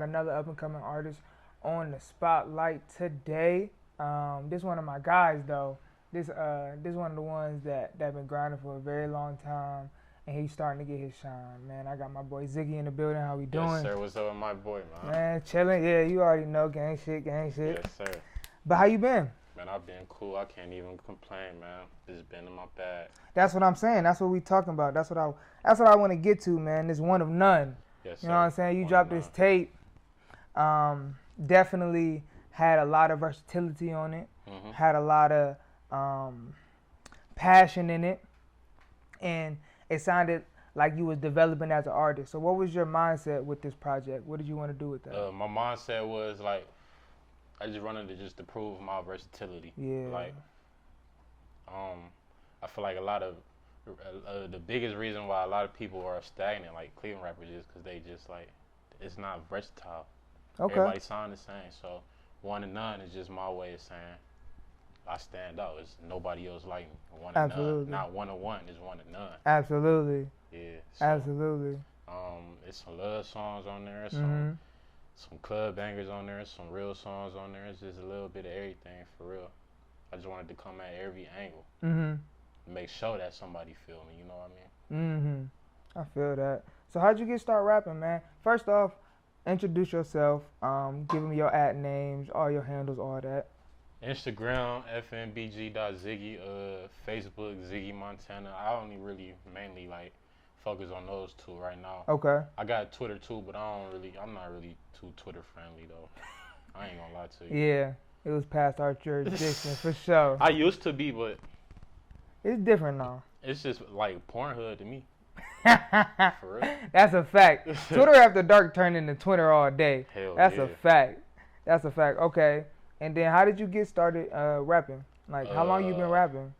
got another up-and-coming artist on the spotlight today. This one of my guys, though. This one of the ones that been grinding for a very long time, and he's starting to get his shine, man. I got my boy Ziggy in the building. How we doing? Yes, sir. What's up with my boy, man? Man, chilling. Yeah, you already know, gang shit. Yes, sir. But how you been? Man, I've been cool. I can't even complain, man. It's been in my bag. That's what I'm saying. That's what we talking about. That's what I want to get to, man. This one of none. Yes, sir. You know what I'm saying? You dropped this tape. Definitely had a lot of versatility on it. Mm-hmm. Had a lot of passion in it, and it sounded like you was developing as an artist. So what was your mindset with this project? What did you want to do with that? My mindset was like, I just wanted to prove my versatility. Yeah. Like, I feel like a lot of the biggest reason why a lot of people are stagnant, like Cleveland rappers, is because they just like, it's not versatile. Okay. Everybody sound the same. So one and none is just my way of saying I stand out. It's nobody else like me. One and Absolutely. none. Not one and one. It's one and none. Absolutely. Yeah. So, Absolutely. it's some love songs on there. Mm-hmm. Some club bangers on there. Some real songs on there. It's just a little bit of everything for real. I just wanted to come at every angle. Mm-hmm. Make sure that somebody feel me. You know what I mean? Mm-hmm. I feel that. So how'd you get started rapping, man? First off, introduce yourself. Give them your ad names, all your handles, all that. Instagram, FNBG.Ziggy. Facebook, Ziggy Montana. I only really mainly like focus on those two right now. Okay. I got Twitter too, but I'm not really too Twitter friendly though. I ain't gonna lie to you. Yeah, it was past our jurisdiction for sure. I used to be, but It's different now. it's just like Pornhub to me. For real. That's a fact. Twitter after dark turned into Twitter all day. Hell That's yeah. a fact. That's a fact. Okay. And then how did you get started rapping? Like, how long you been rapping?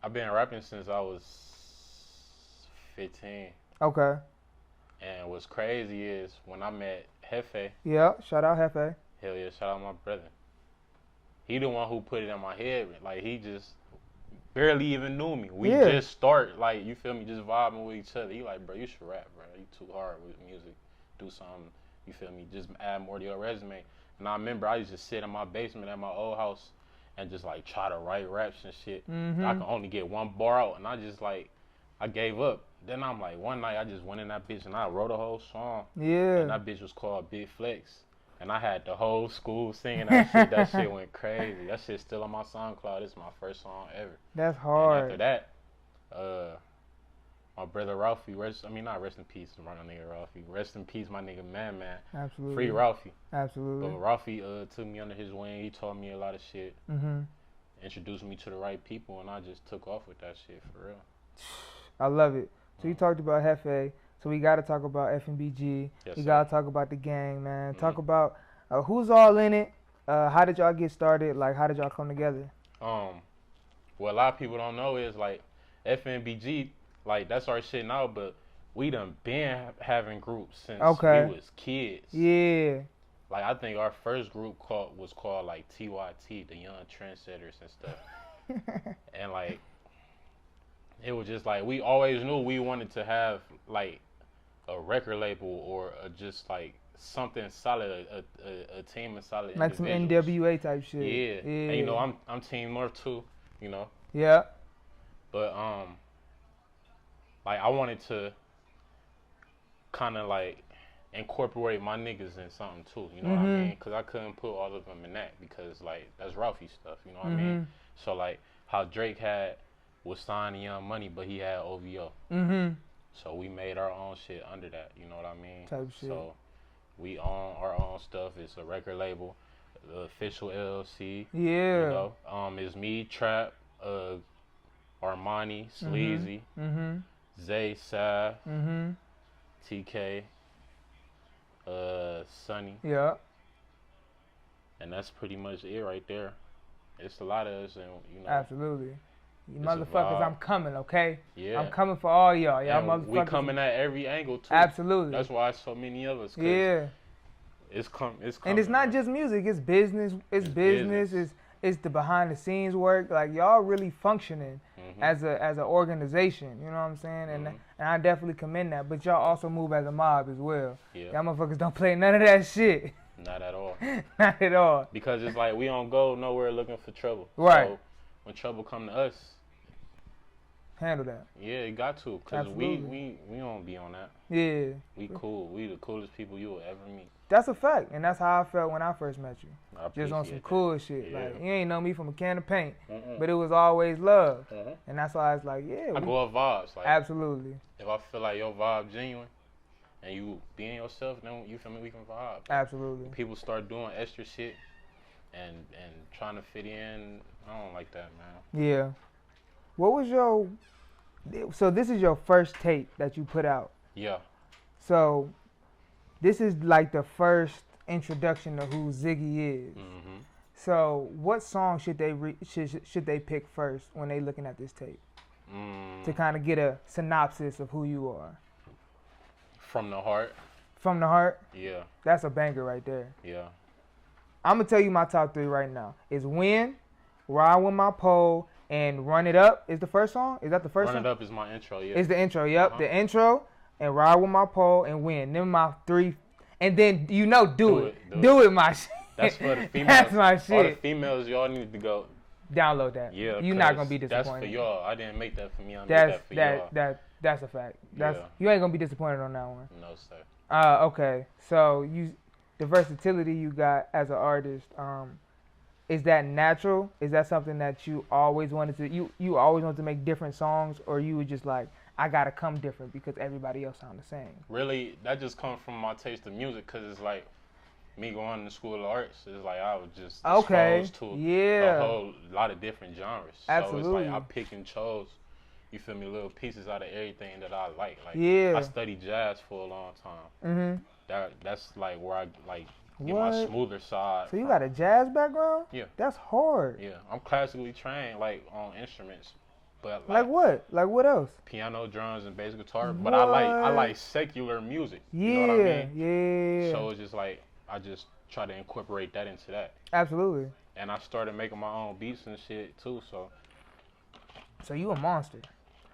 I've been rapping since I was 15. Okay. And what's crazy is when I met Hefe, Yeah, shout out Hefe. hell yeah, shout out my brother. He the one who put it in my head. Like, he just barely even knew me. We just start, like, you feel me, just vibing with each other. He like, bro, you should rap, bro. You too hard with music. Do something, you feel me, just add more to your resume. And I remember I used to sit in my basement at my old house and just, like, try to write raps and shit. Mm-hmm. I could only get one bar out, and I just, like, I gave up. Then I'm like, one night I just went in that bitch and I wrote a whole song. Yeah. And that bitch was called Big Flex. And I had the whole school singing that shit. That shit went crazy. That shit's still on my SoundCloud. It's my first song ever. That's hard. And after that, my brother Ralphie, not rest in peace, my nigga Ralphie. Rest in peace, my nigga Man. Absolutely. Free Ralphie. Absolutely. But Ralphie took me under his wing. He taught me a lot of shit. Mm-hmm. Introduced me to the right people, and I just took off with that shit for real. I love it. So you talked about Hefe. So we got to talk about FNBG. Yes, we sir. got to talk about the gang, man. Mm-hmm. Talk about who's all in it. How did y'all get started? Like, how did y'all come together? What a lot of people don't know is, like, FNBG, like, that's our shit now, but we done been having groups since we was kids. Yeah. Like, I think our first group was called, like, TYT, the Young Trendsetters and stuff. And, like, it was just, like, we always knew we wanted to have, like, a record label or just, like, something solid, a team of solid like some individuals. NWA type shit. Yeah. And, you know, I'm Team North too, you know. Yeah. But like, I wanted to kind of like incorporate my niggas in something too, you know what I mean? Because I couldn't put all of them in that because, like, that's Ralphie stuff, you know what I mean? So, like, how Drake was signing Young Money, but he had OVO. So we made our own shit under that, you know what I mean? Type shit. So we own our own stuff. It's a record label, the official LLC. Yeah. You know, it's me, Trap, Armani, Sleazy, Zay, Sav, TK, Sonny. Yeah. And that's pretty much it right there. It's a lot of us, and you know. Absolutely. You motherfuckers, I'm coming, okay? Yeah. I'm coming for all y'all. Y'all motherfuckers. We coming at every angle too. Absolutely. That's why so many of us. Yeah. It's coming. And it's not just music. It's business. It's business. it's the behind the scenes work. Like y'all really functioning Mm-hmm. as an organization. You know what I'm saying? Mm-hmm. And I definitely commend that. But y'all also move as a mob as well. Yeah. Y'all motherfuckers don't play none of that shit. Not at all. Not at all. Because it's like we don't go nowhere looking for trouble. Right. So when trouble come to us, handle that. Yeah, you got to. Because we don't be on that. Yeah. We cool. We the coolest people you will ever meet. That's a fact. And that's how I felt when I first met you. I Just on some appreciate cool that. shit. Yeah. Like, you ain't know me from a can of paint. Mm-mm. But it was always love. Mhm. And that's why it's like, yeah. I go off vibes. Like, absolutely. if I feel like your vibe genuine and you being yourself, then you feel me, we can vibe. Absolutely. When people start doing extra shit and trying to fit in, I don't like that, man. Yeah. What was your... So this is your first tape that you put out. Yeah. So this is like the first introduction to who Ziggy is. Mm-hmm. So what song should they should they pick first when they looking at this tape to kind of get a synopsis of who you are? From the heart. From the heart? Yeah. That's a banger right there. Yeah. I'm gonna tell you my top 3 right now. Is Win, Ride With My Pole, and Run It Up is the first song? Is that the first song? Run It Up is my intro, yeah. It's the intro, yep. The intro, and Ride With My Pole, and Win. Them my 3. And then, do it. Do it, my shit. That's for the females. That's my shit. All the females, y'all need to go. Download that. Yeah. You're not going to be disappointed. That's for y'all. I didn't make that for me. I made that for y'all. That's a fact. Yeah. You ain't going to be disappointed on that one. No, sir. Okay. So, the versatility you got as an artist, is that natural? Is that something that you always wanted to, you always wanted to make different songs, or you were just like, I gotta come different because everybody else sound the same? Really, that just comes from my taste of music, because it's like, me going to school of arts, it's like I was just exposed to a whole lot of different genres. Absolutely. So it's like I pick and chose, you feel me, little pieces out of everything that I like. Like, I studied jazz for a long time. Mm-hmm. That's like where I like get my smoother side. So you got a jazz background? Yeah. That's hard. Yeah, I'm classically trained, like, on instruments. But like what? Like what else? Piano, drums, and bass guitar. But I like secular music. Yeah, you know what I mean? Yeah. So it's just like I just try to incorporate that into that. Absolutely. And I started making my own beats and shit too. So you a monster.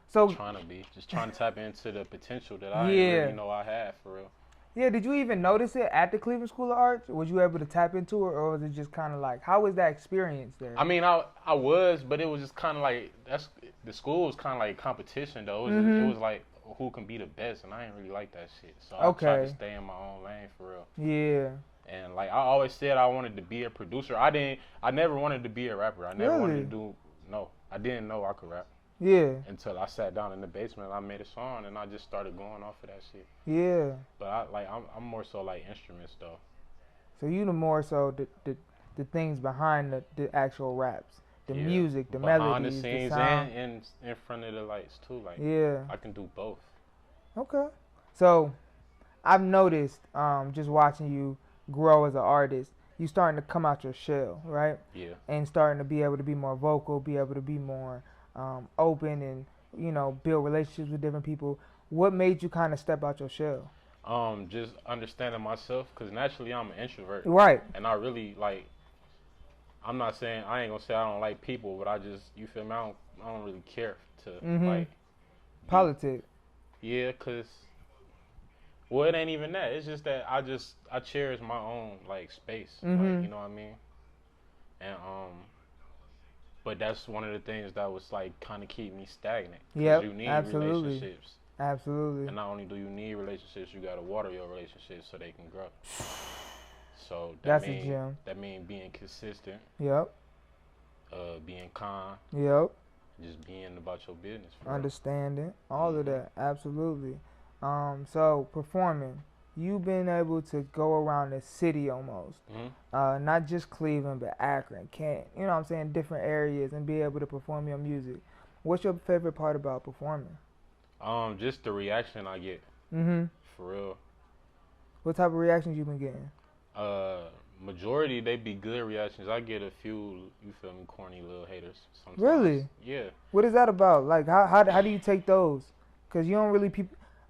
So just trying to tap into the potential that I didn't really know I had, for real. Yeah, did you even notice it at the Cleveland School of Arts? Was you able to tap into it, or was it just kind of like, how was that experience there? I mean, I was, but it was just kind of like, the school was kind of like competition, though. It was like, who can be the best, and I didn't really like that shit. So I tried to stay in my own lane, for real. Yeah. And like, I always said I wanted to be a producer. I never wanted to be a rapper. I never wanted to I didn't know I could rap. Yeah. Until I sat down in the basement, I made a song, and I just started going off of that shit. Yeah. But I'm more so like instruments, though. So you the more so the things behind the actual raps, the music, the melodies, behind the scenes, the sound. and in front of the lights too. Like, I can do both. Okay. So I've noticed, just watching you grow as an artist, you starting to come out your shell, right? Yeah. And starting to be able to be more vocal, be able to be more open, and build relationships with different people. What made you kind of step out your shell? Just understanding myself, because naturally I'm an introvert. Right. And I really like. I'm not saying, I ain't gonna say I don't like people, but I just, you feel me? I don't really care to like politics. Yeah, cause it ain't even that. It's just that I cherish my own like space. Like, you know what I mean? And but that's one of the things that was like kind of keep me stagnant. Yeah, you need absolutely. relationships. Absolutely. And not only do you need relationships, you gotta water your relationships so they can grow. So that's a gem. That means being consistent. Yep. Being kind. Yep. Just being about your business. Understanding. All of that. Absolutely. So performing. You've been able to go around the city almost. Not just Cleveland, but Akron, Kent, you know what I'm saying, different areas, and be able to perform your music. What's your favorite part about performing? Just the reaction I get. For real. What type of reactions you been getting? Majority, they be good reactions. I get a few, you feel me, corny little haters sometimes. Really? Yeah. What is that about? Like, how do you take those? Because you don't really,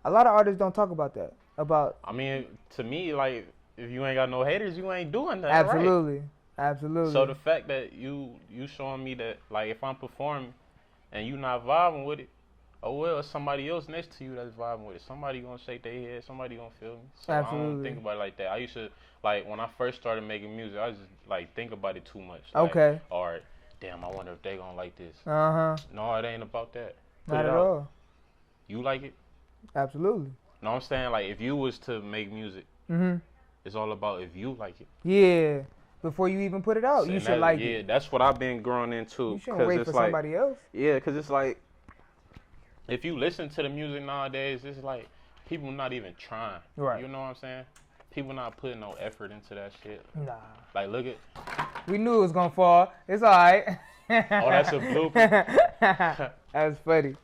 a lot of artists don't talk about that. I mean, to me, like, if you ain't got no haters, you ain't doing nothing. Absolutely. Right. Absolutely. So the fact that you showing me that, like, if I'm performing and you not vibing with it, oh well, it's somebody else next to you that's vibing with it. Somebody gonna shake their head. Somebody gonna feel me. So I don't think about it like that. I used to, like, when I first started making music, I just like think about it too much. Like, Okay. all right, damn, I wonder if they gonna like this. No, it ain't about that. Not at all. You like it? Absolutely. No, I'm saying, like, if you was to make music, it's all about if you like it. Yeah. Before you even put it out, you should like it. Yeah, that's what I've been growing into. You shouldn't wait for somebody else. Yeah, because it's like, if you listen to the music nowadays, it's like people not even trying. Right. You know what I'm saying? People not putting no effort into that shit. Nah. Like, look at. We knew it was gonna fall. It's all right. Oh, that's a blooper. That's funny.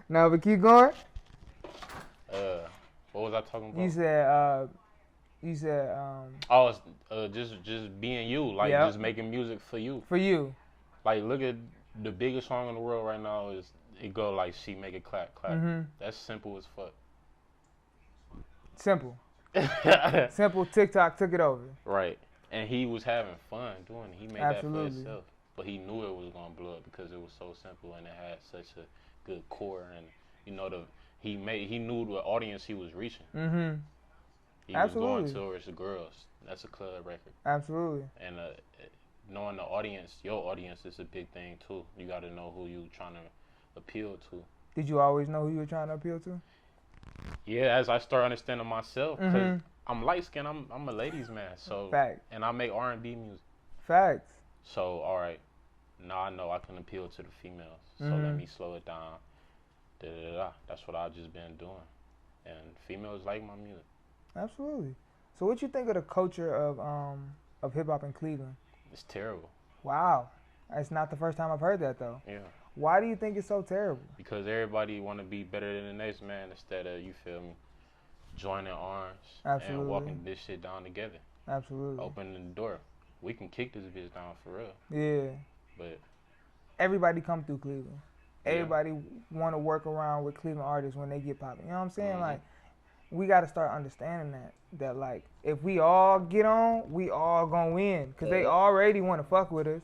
Now, but keep going. What was I talking about? You said. Oh, it's, just being you, like, just making music for you. For you. Like, look at the biggest song in the world right now is it go like she make it clap clap. That's simple as fuck. Simple. Simple. TikTok took it over. Right, and he was having fun doing it. He made that for himself, but he knew it was gonna blow up because it was so simple and it had such a good core, and you know he knew the audience he was reaching. He was going towards the girls. That's a club record. Absolutely. And knowing the audience, your audience is a big thing too. You got to know who you trying to appeal to. Did you always know who you were trying to appeal to? Yeah, as I start understanding myself, because I'm light skinned, I'm a ladies man, so Facts. And I make R&B music. Facts. So all right, now I know I can appeal to the females. So let me slow it down. That's what I've just been doing, and females like my music. Absolutely. So what you think of the culture of hip hop in Cleveland? It's terrible. Wow, it's not the first time I've heard that though. Yeah. Why do you think it's so terrible? Because everybody want to be better than the next man instead of, you feel me, joining arms and walking this shit down together. Absolutely. Opening the door. We can kick this bitch down for real. Yeah. But everybody come through Cleveland. Everybody want to work around with Cleveland artists when they get popping. You know what I'm saying? Like, we got to start understanding that like, if we all get on, we all gonna win. Because they already want to fuck with us.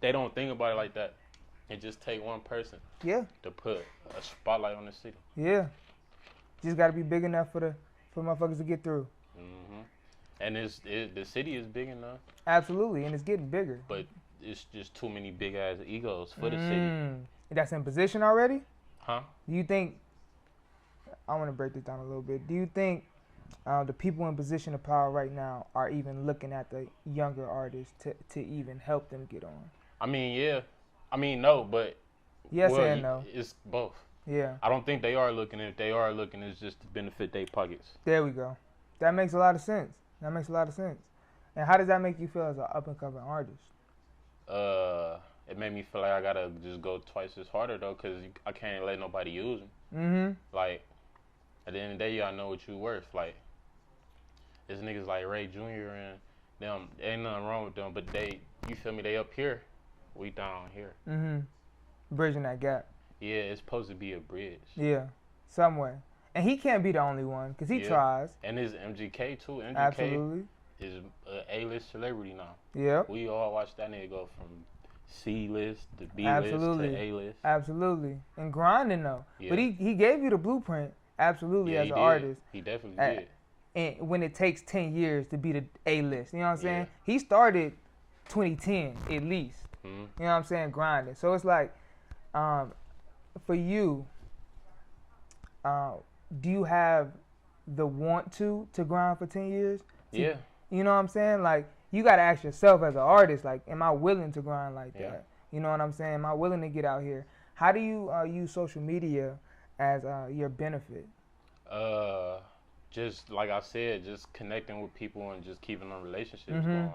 They don't think about it like that. It just take one person to put a spotlight on the city. Yeah. Just got to be big enough for motherfuckers to get through. And the city is big enough. Absolutely, and it's getting bigger. But it's just too many big-ass egos for the city. That's in position already? Huh? Do you think, I want to break this down a little bit. Do you think the people in position of power right now are even looking at the younger artists to even help them get on? I mean, yeah. I mean, no, but... Yes and no. It's both. Yeah. I don't think they are looking. If they are looking, it's just to benefit their pockets. There we go. That makes a lot of sense. And how does that make you feel as an up-and-coming artist? It made me feel like I gotta just go twice as harder, though, because I can't let nobody use them. Like, at the end of the day, you gotta know what you worth. Like, there's niggas like Ray Jr. and them, ain't nothing wrong with them, but you feel me, they up here, we down here. Bridging that gap. Yeah, it's supposed to be a bridge. Yeah, somewhere. And he can't be the only one, because he tries. And there's MGK, too. MGK Absolutely. is an A-list celebrity now. Yeah. We all watch that nigga go from C-list to B-list to A-list. Absolutely. And grinding, though. Yeah. But he gave you the blueprint, absolutely, as an artist. He definitely did. And when it takes 10 years to be the A-list, you know what I'm saying? He started 2010, at least. You know what I'm saying? Grinding. So it's like, for you, do you have the want to grind for 10 years? Yeah. You know what I'm saying? Like, you got to ask yourself as an artist, like, am I willing to grind like that? You know what I'm saying? Am I willing to get out here? How do you use social media as your benefit? Just like I said, just connecting with people and just keeping them relationships going.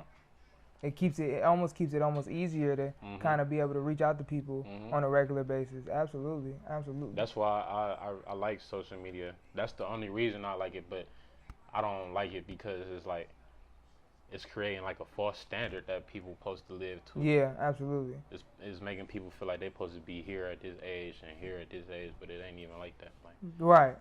It almost keeps it easier to kind of be able to reach out to people on a regular basis. Absolutely. That's why I like social media. That's the only reason I like it, but I don't like it because it's like it's creating like a false standard that people supposed to live to. Yeah, absolutely. It's making people feel like they're supposed to be here at this age and here at this age, but it ain't even like that. Like, right.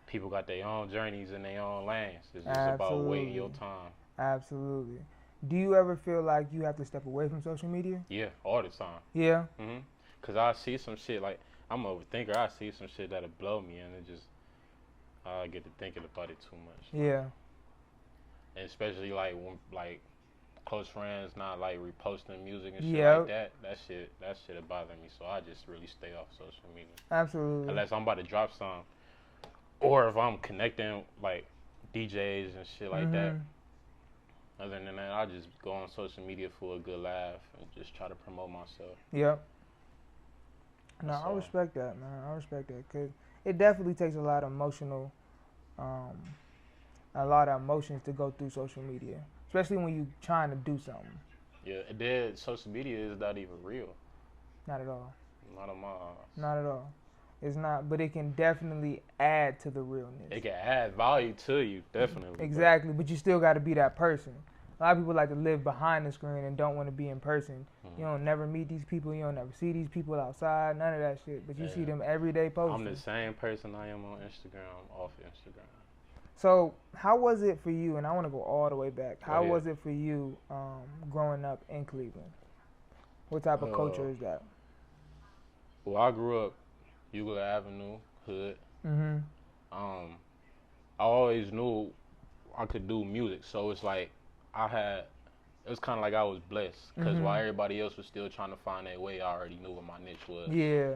People got their own journeys and their own lanes. It's just about waiting your time. Absolutely. Do you ever feel like you have to step away from social media? Yeah, all the time. Yeah. Cause I see some shit like I'm an overthinker. I see some shit that'll blow me, and it just I get to thinking about it too much. Yeah. And especially like when like close friends not like reposting music and shit like that. That shit bother me. So I just really stay off social media. Absolutely. Unless I'm about to drop some, or if I'm connecting like DJs and shit like that. Other than that, I just go on social media for a good laugh and just try to promote myself. Yep. No, I respect that, man. I respect that because it definitely takes a lot of emotions to go through social media, especially when you're trying to do something. Yeah, and then social media is not even real. Not at all. Not on my eyes. Not at all. It's not, but it can definitely add to the realness. It can add value to you, definitely. Exactly, but you still got to be that person. A lot of people like to live behind the screen and don't want to be in person. You don't never meet these people. You don't never see these people outside. None of that shit. But you see them every day posting. I'm the same person I am on Instagram, off Instagram. So how was it for you? And I want to go all the way back. How was it for you growing up in Cleveland? What type of culture is that? Well, I grew up Euclid Avenue, hood. I always knew I could do music, so it's like it was kind of like I was blessed, because while everybody else was still trying to find their way, I already knew what my niche was. Yeah.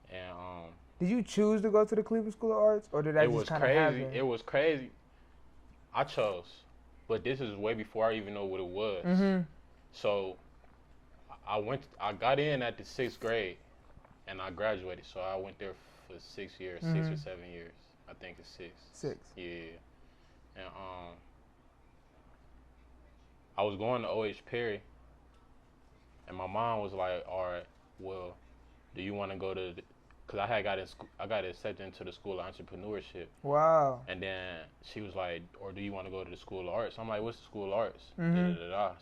And did you choose to go to the Cleveland School of Arts, or did that just kind of happen? It was crazy. I chose, but this is way before I even know what it was. So I got in at the 6th grade, and I graduated. So I went there for 6 years, 6 or 7 years. I think it's 6. 6. Yeah. And I was going to O.H. Perry, and my mom was like, all right, well, do you want to go to, because I got accepted into the School of Entrepreneurship. Wow. And then she was like, or do you want to go to the School of Arts? I'm like, what's the School of Arts?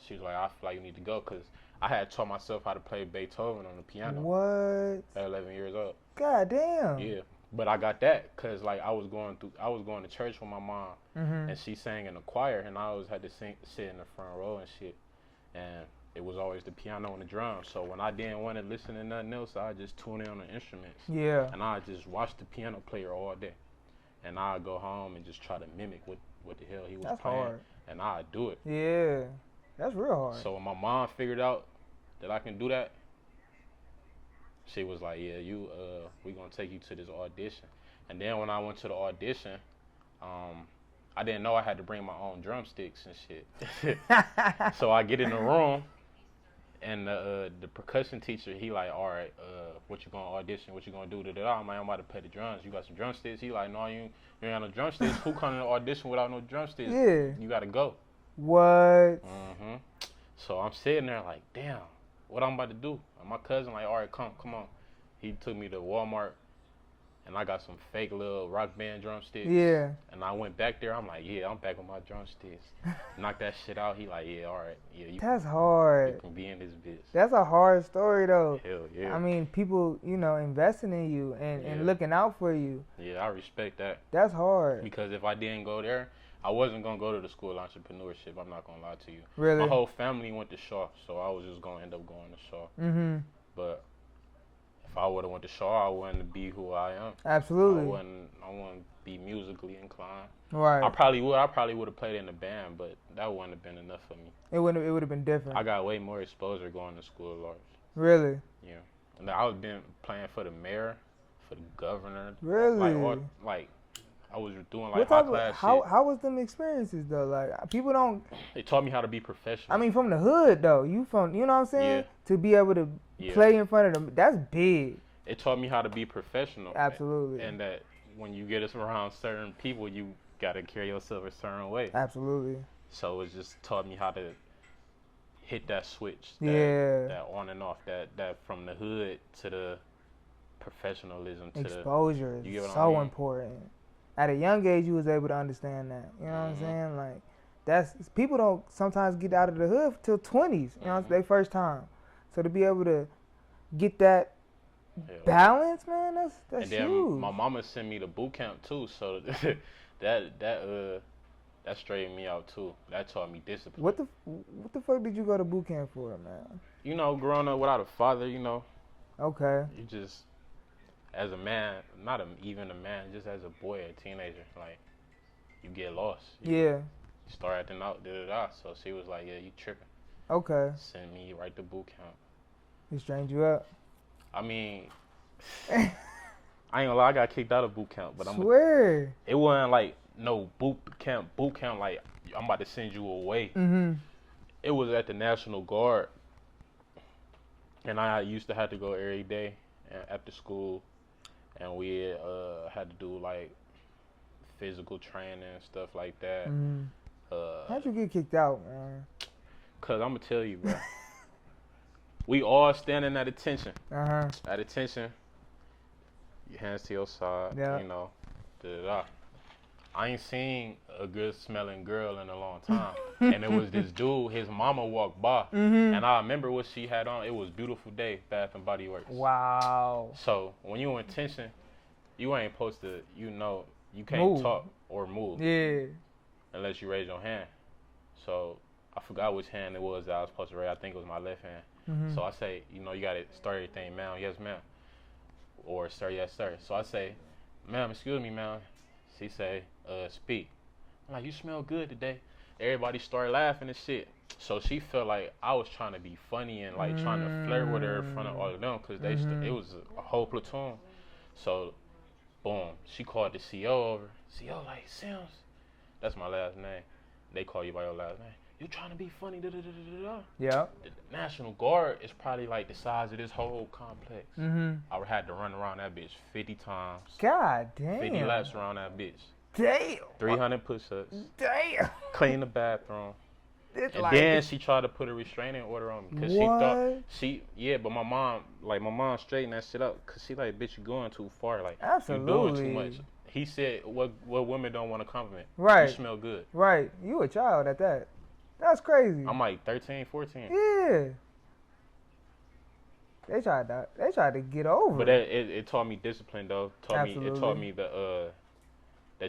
She was like, I feel like you need to go, because I had taught myself how to play Beethoven on the piano. What? At 11 years old. God damn. Yeah. But I got that because like I was going to church with my mom, and she sang in the choir, and I always had to sit in the front row and shit, and it was always the piano and the drums. So when I didn't want to listen to nothing else, I just tune in on the instruments. Yeah. And I just watch the piano player all day, and I'd go home and just try to mimic what the hell he was playing, hard. And I'd do it. Yeah, that's real hard. So when my mom figured out that I can do that, she was like, yeah, we gonna take you to this audition. And then when I went to the audition, I didn't know I had to bring my own drumsticks and shit. So I get in the room, and the percussion teacher, he like, all right, what you gonna audition? What you gonna do? I'm like, I'm about to play the drums. You got some drumsticks? He like, no, you ain't got no drumsticks. Who come to the audition without no drumsticks? Yeah. You gotta go. What? So I'm sitting there like, damn, what I'm about to do? And my cousin like, all right, come on. He took me to Walmart, and I got some fake little rock band drumsticks. Yeah. And I went back there. I'm like, yeah, I'm back with my drumsticks. Knock that shit out. He like, yeah, all right. Yeah, that's hard. You can be in this bitch. That's a hard story, though. Hell yeah. I mean, people, investing in you and looking out for you. Yeah, I respect that. That's hard. Because if I didn't go there, I wasn't going to go to the School of Entrepreneurship. I'm not going to lie to you. Really? My whole family went to Shaw, so I was just going to end up going to Shaw. But if I would have went to Shaw, I wouldn't be who I am. Absolutely. I wouldn't be musically inclined. Right. I probably would have played in the band, but that wouldn't have been enough for me. It would have been different. I got way more exposure going to School of Arts. Really? Yeah. And I've been playing for the mayor, for the governor. Really? Like I was doing like high class shit. How was them experiences though? Like people don't. They taught me how to be professional. I mean, from the hood though. You know what I'm saying? Yeah. To be able to play in front of them, that's big. It taught me how to be professional. Absolutely. And that when you get us around certain people, you gotta carry yourself a certain way. Absolutely. So it just taught me how to hit that switch. That on and off. That from the hood to the professionalism to exposure is so important. At a young age, you was able to understand that. You know what I'm saying? Like, people don't sometimes get out of the hood till 20s. You know, it's their first time. So to be able to get that balance, man, that's and then huge. my mama sent me to boot camp too. So that That straightened me out too. That taught me discipline. What the fuck did you go to boot camp for, man? You know, growing up without a father, Okay. you just, as a man, not even a man, just as a boy, a teenager, like, you get lost. Yeah. You start acting out, da-da-da. So she was like, yeah, you tripping. Okay. Send me right to boot camp. He strained you up. I mean, I ain't gonna lie, I got kicked out of boot camp, but Swear. It wasn't like no boot camp, like I'm about to send you away. Mm-hmm. It was at the National Guard, and I used to have to go every day after school, and we had to do like physical training and stuff like that. Mm-hmm. How'd you get kicked out, man? Cause I'm gonna tell you, bro. We all standing at attention. Uh-huh. At attention. Your hands to your side. Yeah. You know. Da-da-da. I ain't seen a good smelling girl in a long time. And it was this dude, his mama walked by. Mm-hmm. And I remember what she had on. It was Beautiful Day, Bath and Body Works. Wow. So when you in tension, you ain't supposed to, you can't Move. talk or move. Yeah. Unless you raise your hand. So I forgot which hand it was that I was supposed to raise. I think it was my left hand. Mm-hmm. So I say, you gotta start everything, ma'am, yes, ma'am. Or sir, yes, sir. So I say, ma'am, excuse me, ma'am. She say, speak. I'm like, you smell good today. Everybody started laughing and shit. So she felt like I was trying to be funny and like trying to flirt with her in front of all of them because it was a whole platoon. So, boom, she called the CO over. CO like, Sims, that's my last name. They call you by your last name. You trying to be funny, da-da-da-da-da-da. Yeah. The National Guard is probably like the size of this whole complex. Mm-hmm. I had to run around that bitch 50 times. God damn. 50 laps around that bitch. Damn. 300 push-ups. Damn. Clean the bathroom. It's And like, then she tried to put a restraining order on me. Cause she thought, but my mom straightened that shit up. Cause she like, bitch, you going too far. Like, absolutely. you doing too much. He said, what women don't want to compliment. Right. You smell good. Right. You a child at that. That's crazy. I'm like 13, 14. Yeah. They tried to get over. But it taught me discipline though. Absolutely. It taught me that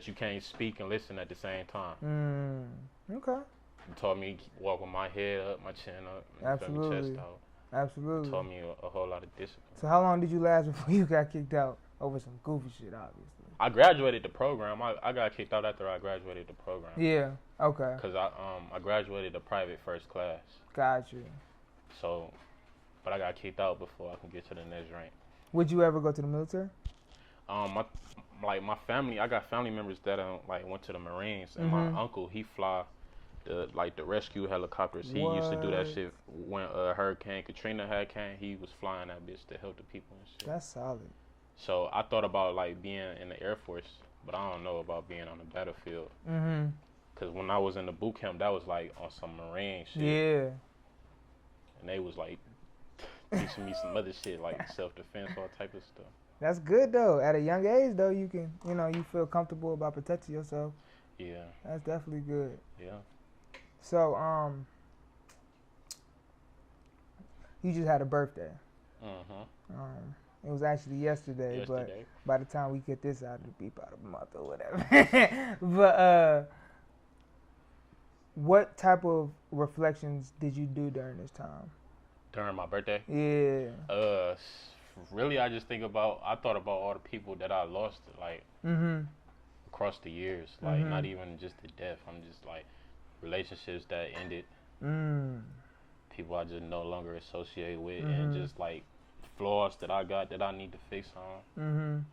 you can't speak and listen at the same time. Okay. It taught me walk with my head up, my chin up, Absolutely. my chest out. Absolutely. It taught me a whole lot of discipline. So how long did you last before you got kicked out over some goofy shit, obviously? I graduated the program. I got kicked out after I graduated the program. Yeah. Okay. Cause I graduated a private first class. Got you. So, but I got kicked out before I could get to the next rank. Would you ever go to the military? My family, I got family members that went to the Marines, and my uncle, he fly the rescue helicopters. He used to do that shit when Hurricane Katrina had came. He was flying that bitch to help the people and shit. That's solid. So I thought about like being in the Air Force, but I don't know about being on the battlefield. Cause when I was in the boot camp, that was like on some Marine shit. Yeah. And they was like teaching me some other shit like self-defense, all type of stuff. That's good though. At a young age though, you can, you feel comfortable about protecting yourself. Yeah. That's definitely good. Yeah. So, you just had a birthday. It was actually yesterday, but by the time we get this out, it'll be about a month or whatever. But what type of reflections did you do during this time? During my birthday? Yeah. Really, I thought about all the people that I lost, like, across the years. Like, not even just the death. I'm just, like, relationships that ended. People I just no longer associate with. And just, like, flaws that I got that I need to fix on.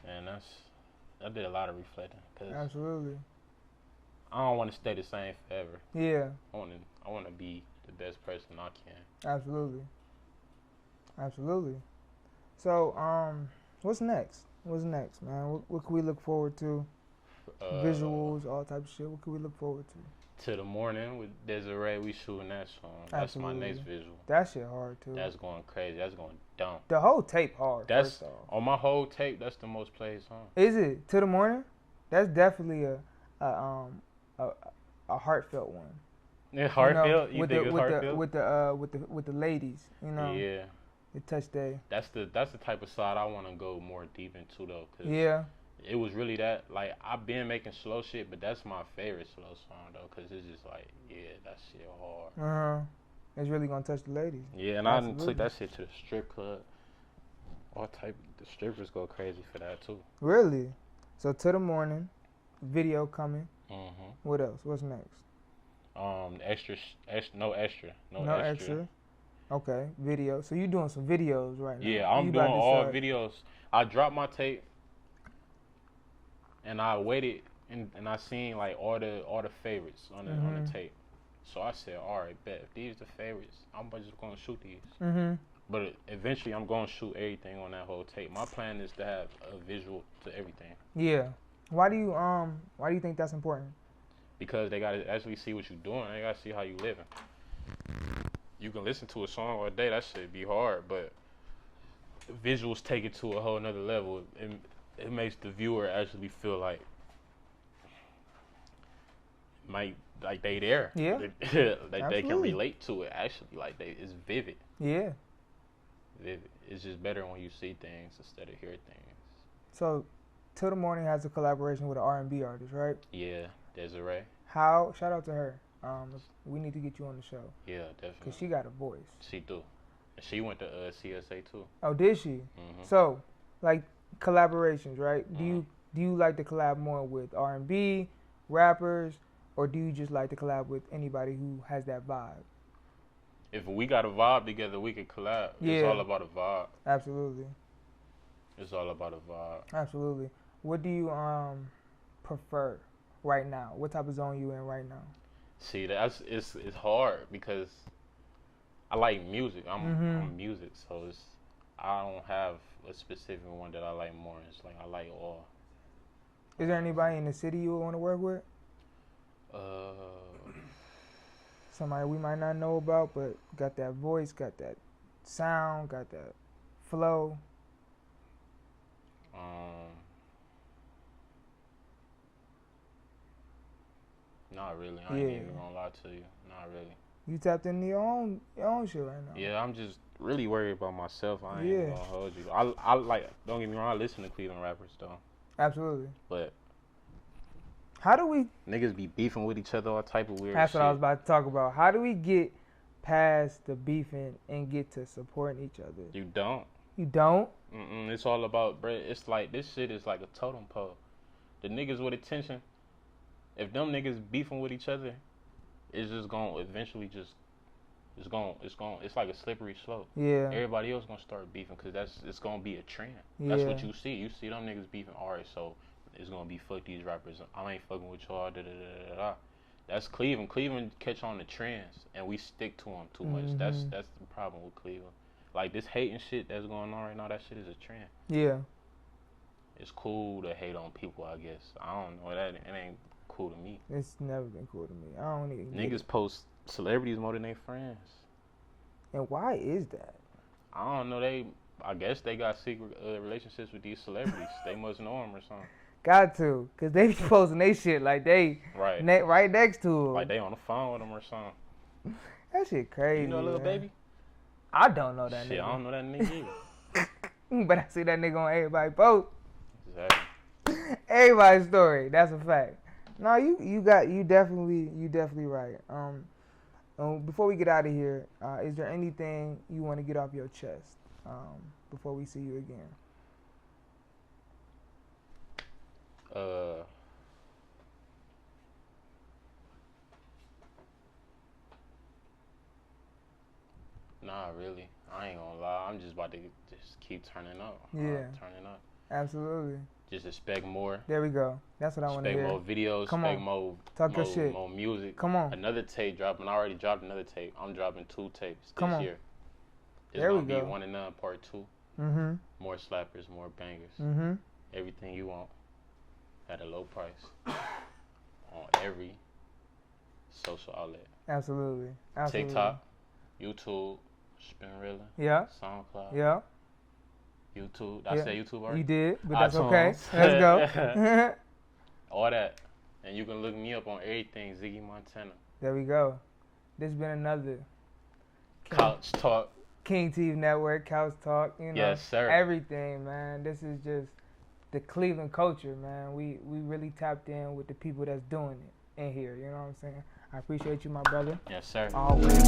And I did a lot of reflecting. Cause absolutely. I don't want to stay the same forever. Yeah. I want to be the best person I can. Absolutely. Absolutely. So, what's next? What's next, man? What can we look forward to? Visuals, all types of shit. What can we look forward to? To the morning with Desiree, we shooting that song. That's absolutely. My next visual. That shit hard too. That's going crazy. That's going dumb. The whole tape hard. That's on my whole tape. That's the most played song. Is it To the Morning? That's definitely a heartfelt one. Yeah, heartfelt. You think it's heartfelt? With the ladies, Yeah. The touch day. That's the type of side I want to go more deep into though. Cause yeah. it was really that. Like, I've been making slow shit, but that's my favorite slow song though, cause it's just like, yeah, that shit hard. It's really gonna touch the ladies. Yeah, and Absolutely. I took that shit to the strip club. All type, the strippers go crazy for that too. Really? So to the morning, video coming. Mm-hmm. What else? What's next? No extra. Okay, video. So you doing some videos right now? Yeah, I'm doing all videos. I dropped my tape, and I waited, and I seen like all the favorites on the tape. So I said, all right, bet if these the favorites, I'm just gonna shoot these. But eventually, I'm gonna shoot everything on that whole tape. My plan is to have a visual to everything. Yeah. Why do you think that's important? Because they gotta actually see what you're doing. They gotta see how you living. You can listen to a song all day. That shit be hard, but visuals take it to a whole nother level. It makes the viewer actually feel like they there. Yeah. They can relate to it. Actually, like it's vivid. Yeah. Vivid. It's just better when you see things instead of hear things. So, Till the Morning has a collaboration with an R&B artist, right? Yeah, Desiree. Shout out to her. We need to get you on the show. Yeah, definitely. Cause she got a voice. She do. And she went to CSA too. Oh, did she? Mm-hmm. So, like collaborations, right? Do you like to collab more with R&B rappers, or do you just like to collab with anybody who has that vibe? If we got a vibe together, we can collab. Yeah. It's all about a vibe. Absolutely. It's all about a vibe. Absolutely. What do you prefer right now? What type of zone you in right now? See, it's hard because I like music. I'm music, so I don't have a specific one that I like more. It's like I like all. Is there anybody in the city you would want to work with? Somebody we might not know about, but got that voice, got that sound, got that flow. Not really. I ain't even gonna lie to you. Not really. You tapped into your own shit right now. Yeah, I'm just really worried about myself. I ain't even gonna hold you. I like. Don't get me wrong. I listen to Cleveland rappers though. Absolutely. But how do we niggas be beefing with each other, all type of weird That's shit. what I was about to talk about. How do we get past the beefing and get to supporting each other? You don't. You don't? It's all about, bruh. It's like this shit is like a totem pole. The niggas with attention, if them niggas beefing with each other, it's just gonna eventually it's like a slippery slope. Yeah. Everybody else gonna start beefing because it's gonna be a trend. That's what you see. You see them niggas beefing. All right, so it's gonna be fuck these rappers. I ain't fucking with y'all. That's Cleveland. Cleveland catch on the trends and we stick to them too much. That's the problem with Cleveland. Like this hating shit that's going on right now. That shit is a trend. Yeah. It's cool to hate on people, I guess. I don't know. It ain't cool to me. It's never been cool to me. I don't even. Niggas post celebrities more than their friends. And why is that? I don't know. I guess they got secret relationships with these celebrities. They must know them or something. Got to, cause they be posting they shit like they right next to them. Like they on the phone with them or something. That shit crazy. You know Lil Baby? I don't know that nigga. Shit, I don't know that nigga either. But I see that nigga on everybody's post. Exactly. Everybody's story. That's a fact. No, you definitely right. Before we get out of here, is there anything you want to get off your chest before we see you again? Nah, really. I ain't gonna lie. I'm just about to just keep turning up. Yeah. Turning up. Absolutely. Just expect more. There we go. That's what I want to hear. Expect more videos. Come expect on. more. Talk your shit. More music. Come on. Another tape dropping. I already dropped another tape. I'm dropping 2 tapes Come this on. year. It's There we gonna be go. 1 and None Part 2. Mm-hmm. More slappers, more bangers. Mm-hmm. Everything you want at a low price on every social outlet. Absolutely. Absolutely. TikTok, YouTube, Spinrilla, Yeah. SoundCloud, Yeah. YouTube. I said YouTube already? You did, but that's iTunes. okay. Let's go. All that. And you can look me up on everything, Ziggy Montana. There we go. This has been another Couch Talk. Kingtif Network, Couch Talk, Yes, sir. everything, man. This is just the Cleveland culture, man. We really tapped in with the people that's doing it in here. You know what I'm saying? I appreciate you, my brother. Yes, sir. Always.